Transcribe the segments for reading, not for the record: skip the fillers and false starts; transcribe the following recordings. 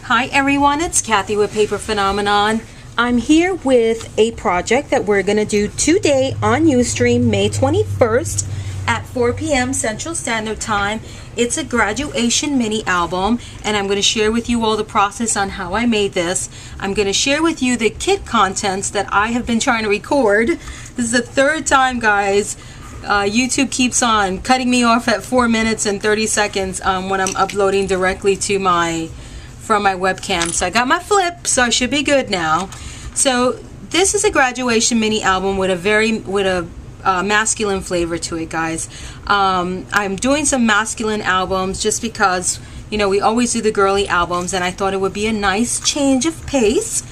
Hi everyone, it's Kathy with Paper Phenomenon. I'm here with a project that we're going to do today on Ustream, May 21st at 4 p.m. Central Standard Time. It's a graduation mini album, and I'm going to share with you all the process on how I made this. I'm going to share with you the kit contents that I have been trying to record. This is the third time, guys. YouTube keeps on cutting me off at 4 minutes and 30 seconds when I'm uploading directly to from my webcam. So I got my flip, so I should be good now. So this is a graduation mini album with a masculine flavor to it, guys. I'm doing some masculine albums just because, you know, we always do the girly albums, and I thought it would be a nice change of pace.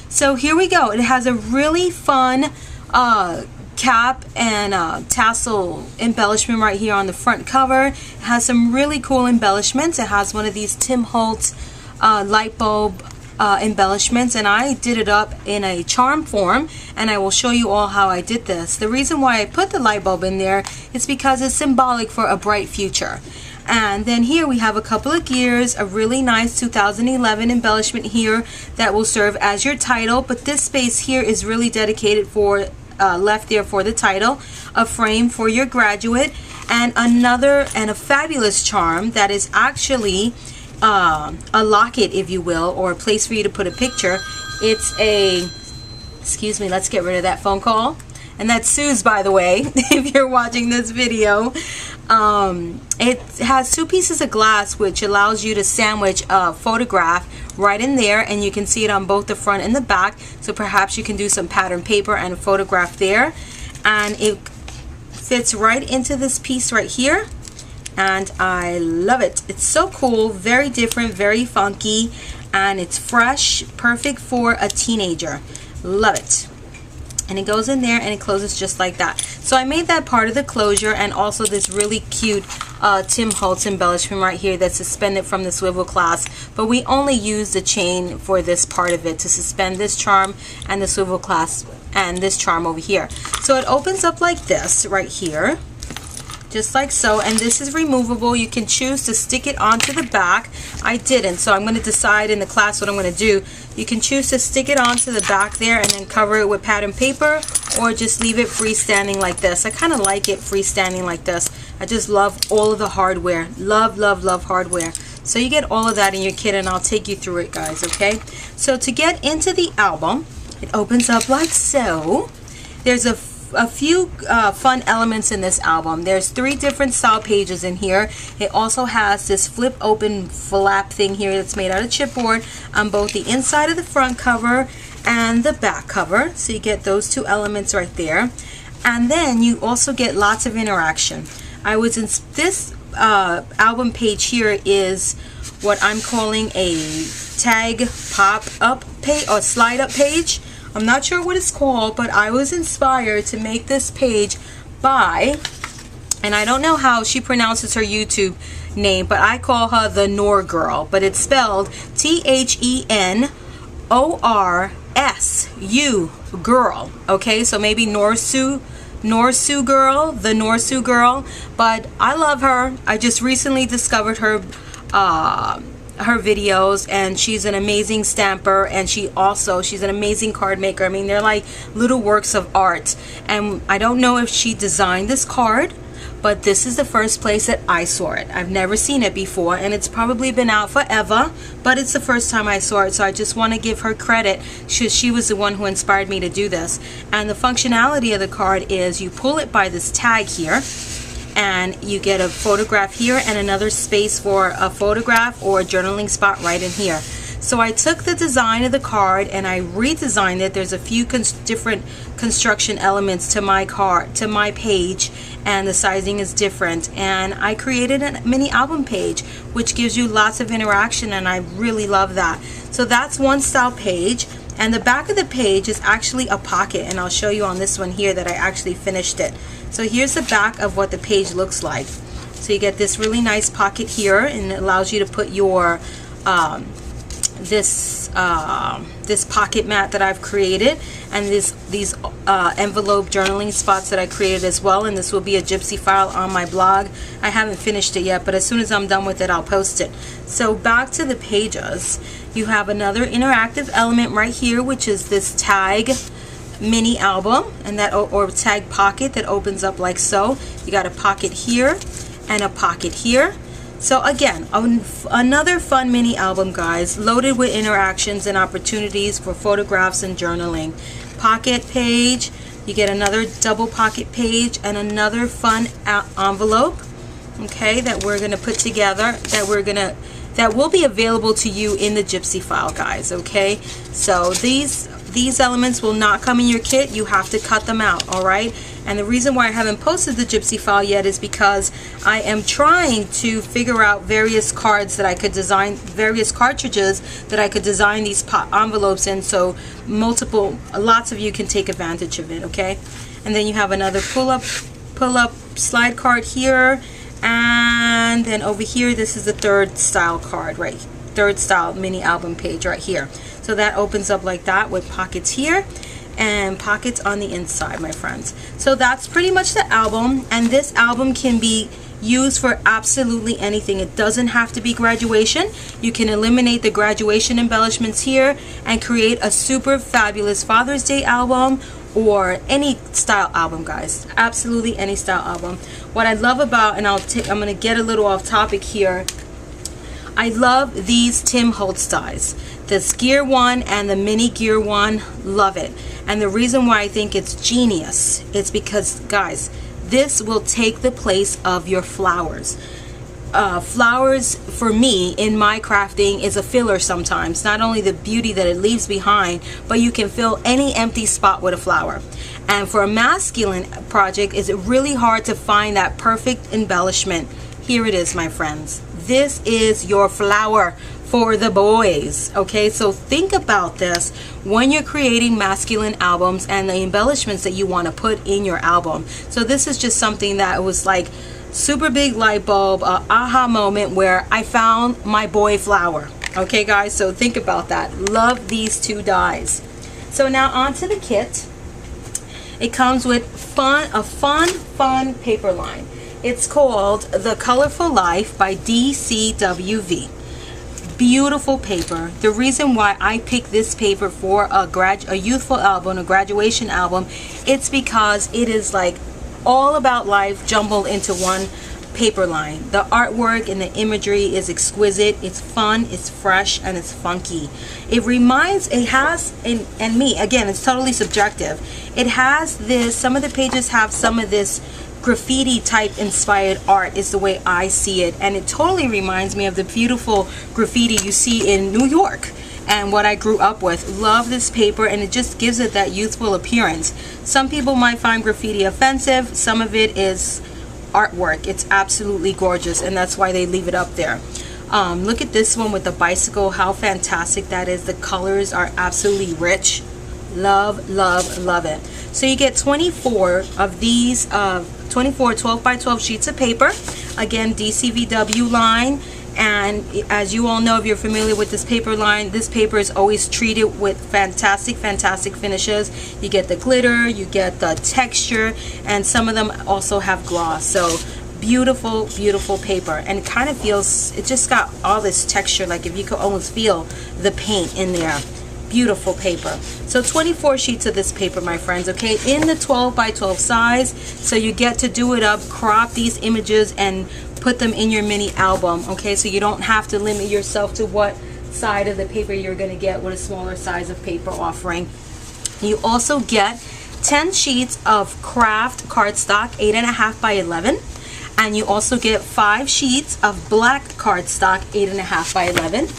So here we go. It has a really fun cap and tassel embellishment right here on the front cover. It has some really cool embellishments. It has one of these Tim Holtz light bulb embellishments, and I did it up in a charm form, and I will show you all how I did this. The reason why I put the light bulb in there is because it's symbolic for a bright future. And then here we have a couple of gears, a really nice 2011 embellishment here that will serve as your title, but this space here is really dedicated for left there for the title, a frame for your graduate, and a fabulous charm that is actually a locket, if you will, or a place for you to put a picture. It's a, excuse me, let's get rid of that phone call. And that's Sue's, by the way, if you're watching this video. It has two pieces of glass which allows you to sandwich a photograph right in there, and you can see it on both the front and the back. So perhaps you can do some pattern paper and a photograph there. And it fits right into this piece right here. And I love it. It's so cool, very different, very funky, and it's fresh, perfect for a teenager. Love it. And it goes in there and it closes just like that. So I made that part of the closure, and also this really cute Tim Holtz embellishment right here that's suspended from the swivel clasp, but we only use the chain for this part of it to suspend this charm and the swivel clasp and this charm over here. So it opens up like this right here, just like so, and this is removable. You can choose to stick it onto the back. I didn't, so I'm going to decide in the class what I'm going to do. You can choose to stick it onto the back there and then cover it with pattern paper, or just leave it freestanding like this. I kind of like it freestanding like this. I just love all of the hardware. Love, love, love hardware. So you get all of that in your kit, and I'll take you through it, guys, okay? So to get into the album, it opens up like so. There's a few fun elements in this album. There's 3 different style pages in here. It also has this flip open flap thing here that's made out of chipboard on both the inside of the front cover and the back cover. So you get those 2 elements right there. And then you also get lots of interaction. This album page here is what I'm calling a tag pop-up page or slide-up page. I'm not sure what it's called, but I was inspired to make this page by, and I don't know how she pronounces her YouTube name, but I call her the Thenorsugirl, but it's spelled T-H-E-N-O-R-S-U girl. Okay, so maybe Thenorsugirl, the Thenorsugirl, but I love her. I just recently discovered her videos, and she's an amazing stamper, and she's an amazing card maker. I mean, they're like little works of art, and I don't know if she designed this card, but this is the first place that I saw it. I've never seen it before, and it's probably been out forever, but it's the first time I saw it, so I just want to give her credit. She was the one who inspired me to do this. And the functionality of the card is you pull it by this tag here, and you get a photograph here and another space for a photograph or a journaling spot right in here. So I took the design of the card and I redesigned it. There's a few different construction elements to my card, to my page, and the sizing is different. And I created a mini album page which gives you lots of interaction, and I really love that. So that's one style page. And the back of the page is actually a pocket, and I'll show you on this one here that I actually finished it. So here's the back of what the page looks like. So you get this really nice pocket here, and it allows you to put your this this pocket mat that I've created, and these envelope journaling spots that I created as well, and this will be a Gypsy file on my blog. I haven't finished it yet, but as soon as I'm done with it, I'll post it. So back to the pages, you have another interactive element right here, which is this tag mini album, and that or tag pocket that opens up like so. You got a pocket here and a pocket here. So again, another fun mini album, guys, loaded with interactions and opportunities for photographs and journaling. Pocket page, you get another double pocket page and another fun envelope, okay, that we're gonna put together, that will be available to you in the Gypsy file, guys, okay? So these elements will not come in your kit. You have to cut them out, all right? And the reason why I haven't posted the Gypsy file yet is because I am trying to figure out various cards that I could design, various cartridges that I could design these envelopes in, so lots of you can take advantage of it, okay? And then you have another pull-up slide card here, and then over here, this is the third style card, right? Third style mini album page right here. So that opens up like that with pockets here and pockets on the inside, my friends. So that's pretty much the album, and this album can be used for absolutely anything. It doesn't have to be graduation. You can eliminate the graduation embellishments here and create a super fabulous Father's Day album or any style album, guys. Absolutely any style album. What I love about, and I'm gonna get a little off topic here, I love these Tim Holtz dies. This gear one and the mini gear one, love it. And the reason why I think it's genius is because, guys, this will take the place of your flowers. Flowers, for me, in my crafting, is a filler sometimes. Not only the beauty that it leaves behind, but you can fill any empty spot with a flower. And for a masculine project, it's really hard to find that perfect embellishment. Here it is, my friends. This is your flower for the boys, okay? So think about this when you're creating masculine albums and the embellishments that you want to put in your album. So this is just something that was like super big light bulb, aha moment where I found my boy flower. Okay, guys, so think about that. Love these two dies. So now onto the kit. It comes with a fun paper line. It's called The Colorful Life by DCWV. Beautiful paper. The reason why I picked this paper for a youthful album, a graduation album, it's because it is like all about life jumbled into one paper line. The artwork and the imagery is exquisite. It's fun, it's fresh, and it's funky. It has, and me, again, it's totally subjective. It has this, some of the pages have some of this graffiti type inspired art, is the way I see it, and it totally reminds me of the beautiful graffiti you see in New York and what I grew up with. Love this paper, and it just gives it that youthful appearance. Some people might find graffiti offensive. Some of it is artwork. It's absolutely gorgeous, and that's why they leave it up there. Look at this one with the bicycle, how fantastic that is. The colors are absolutely rich. Love, love, love it. So you get 24 of these 24 12 by 12 sheets of paper. Again, DCVW line, and as you all know, if you're familiar with this paper line, this paper is always treated with fantastic finishes. You get the glitter, you get the texture, and some of them also have gloss. So beautiful paper, and it kind of feels, it just got all this texture, like if you could almost feel the paint in there. Beautiful paper. So 24 sheets of this paper, my friends, okay, in the 12 by 12 size. So you get to do it up, crop these images and put them in your mini album, okay? So you don't have to limit yourself to what side of the paper you're going to get with a smaller size of paper offering. You also get 10 sheets of craft cardstock, 8.5 by 11, and you also get 5 sheets of black cardstock, 8.5 by 11.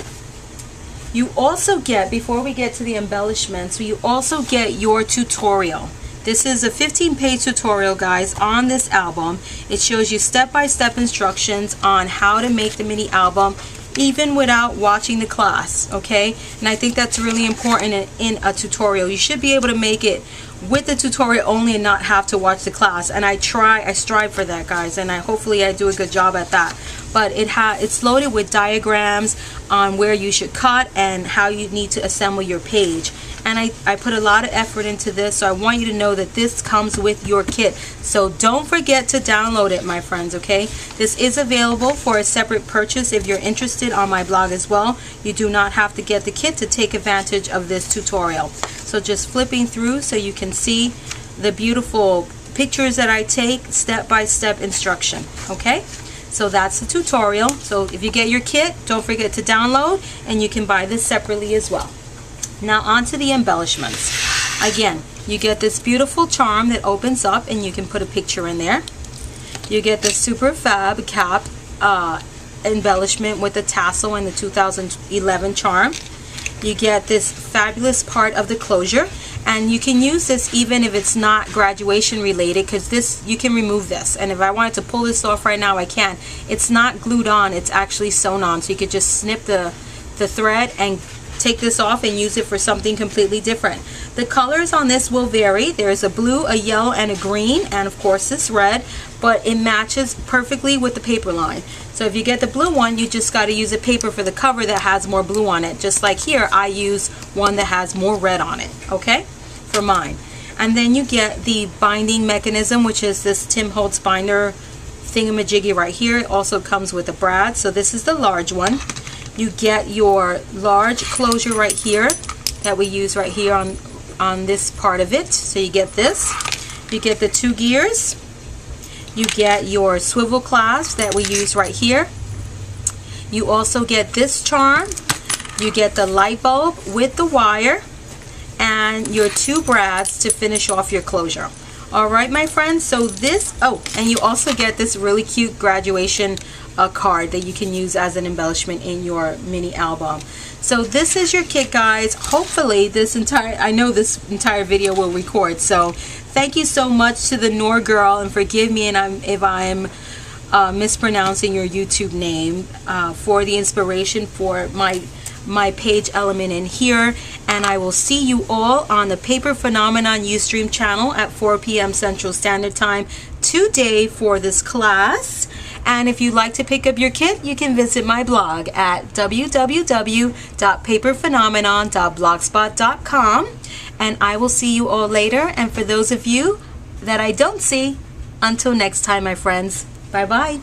You also get, before we get to the embellishments, you also get your tutorial. This is a 15-page tutorial, guys, on this album. It shows you step-by-step instructions on how to make the mini album even without watching the class, okay? And I think that's really important in a tutorial. You should be able to make it with the tutorial only and not have to watch the class. And I strive for that, guys, and hopefully I do a good job at that. But it's loaded with diagrams on where you should cut and how you need to assemble your page. And I put a lot of effort into this, so I want you to know that this comes with your kit. So don't forget to download it, my friends, okay? This is available for a separate purchase if you're interested on my blog as well. You do not have to get the kit to take advantage of this tutorial. So just flipping through so you can see the beautiful pictures that I take, step-by-step instruction, okay? So that's the tutorial. So if you get your kit, don't forget to download, and you can buy this separately as well. Now on to the embellishments. Again, you get this beautiful charm that opens up and you can put a picture in there. You get the super fab cap embellishment with the tassel and the 2011 charm. You get this fabulous part of the closure, and you can use this even if it's not graduation related, because this, you can remove this, and if I wanted to pull this off right now I can. It's not glued on, it's actually sewn on, so you could just snip the thread and take this off and use it for something completely different. The colors on this will vary. There's a blue, a yellow, and a green, and of course this red, but it matches perfectly with the paper line. So if you get the blue one, you just got to use a paper for the cover that has more blue on it. Just like here, I use one that has more red on it, okay, for mine. And then you get the binding mechanism, which is this Tim Holtz binder thingamajiggy right here. It also comes with a brad, so this is the large one. You get your large closure right here that we use right here on this part of it. So you get this. You get the 2 gears. You get your swivel clasp that we use right here. You also get this charm. You get the light bulb with the wire and your 2 brads to finish off your closure. Alright, my friends, so this, oh, and you also get this really cute graduation card that you can use as an embellishment in your mini album. So this is your kit, guys. Hopefully I know this entire video will record, so thank you so much to the Thenorsugirl, and forgive me if I'm mispronouncing your YouTube name, for the inspiration for my page element in here. And I will see you all on the Paper Phenomenon Ustream channel at 4 p.m. Central Standard Time today for this class. And if you'd like to pick up your kit, you can visit my blog at www.paperphenomenon.blogspot.com. And I will see you all later. And for those of you that I don't see, until next time, my friends, bye-bye.